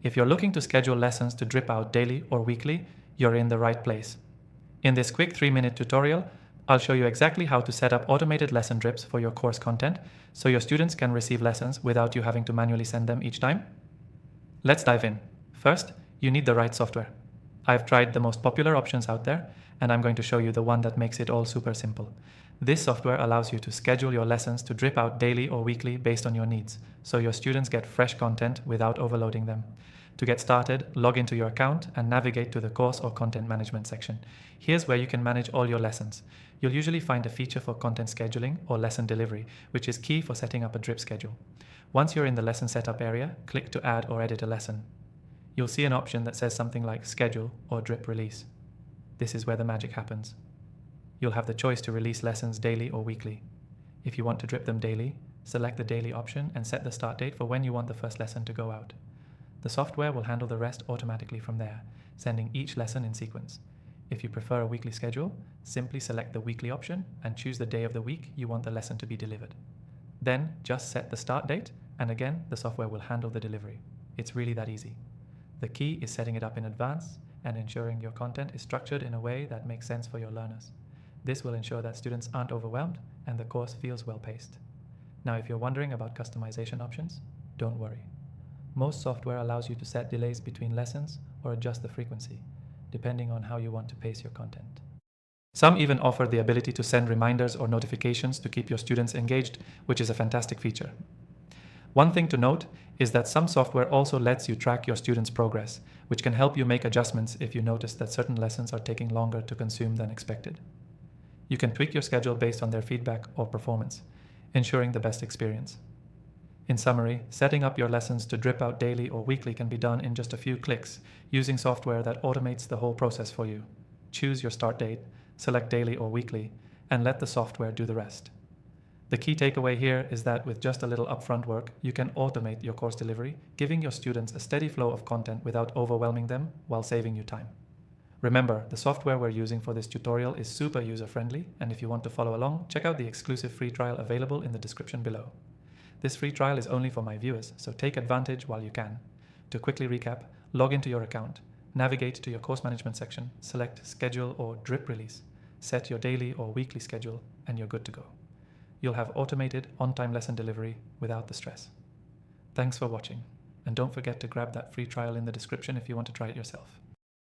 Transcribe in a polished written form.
If you're looking to schedule lessons to drip out daily or weekly, you're in the right place. In this quick 3-minute tutorial, I'll show you exactly how to set up automated lesson drips for your course content so your students can receive lessons without you having to manually send them each time. Let's dive in. First, you need the right software. I've tried the most popular options out there, and I'm going to show you the one that makes it all super simple. This software allows you to schedule your lessons to drip out daily or weekly based on your needs, so your students get fresh content without overloading them. To get started, log into your account and navigate to the course or content management section. Here's where you can manage all your lessons. You'll usually find a feature for content scheduling or lesson delivery, which is key for setting up a drip schedule. Once you're in the lesson setup area, click to add or edit a lesson. You'll see an option that says something like schedule or drip release. This is where the magic happens. You'll have the choice to release lessons daily or weekly. If you want to drip them daily, select the daily option and set the start date for when you want the first lesson to go out. The software will handle the rest automatically from there, sending each lesson in sequence. If you prefer a weekly schedule, simply select the weekly option and choose the day of the week you want the lesson to be delivered. Then just set the start date, and again, the software will handle the delivery. It's really that easy. The key is setting it up in advance and ensuring your content is structured in a way that makes sense for your learners. This will ensure that students aren't overwhelmed and the course feels well paced. Now, if you're wondering about customization options, don't worry. Most software allows you to set delays between lessons or adjust the frequency, depending on how you want to pace your content. Some even offer the ability to send reminders or notifications to keep your students engaged, which is a fantastic feature. One thing to note is that some software also lets you track your students' progress, which can help you make adjustments if you notice that certain lessons are taking longer to consume than expected. You can tweak your schedule based on their feedback or performance, ensuring the best experience. In summary, setting up your lessons to drip out daily or weekly can be done in just a few clicks using software that automates the whole process for you. Choose your start date, select daily or weekly, and let the software do the rest. The key takeaway here is that with just a little upfront work, you can automate your course delivery, giving your students a steady flow of content without overwhelming them while saving you time. Remember, the software we're using for this tutorial is super user-friendly, and if you want to follow along, check out the exclusive free trial available in the description below. This free trial is only for my viewers, so take advantage while you can. To quickly recap, log into your account, navigate to your course management section, select schedule or drip release, set your daily or weekly schedule, and you're good to go. You'll have automated, on-time lesson delivery without the stress. Thanks for watching, and don't forget to grab that free trial in the description if you want to try it yourself.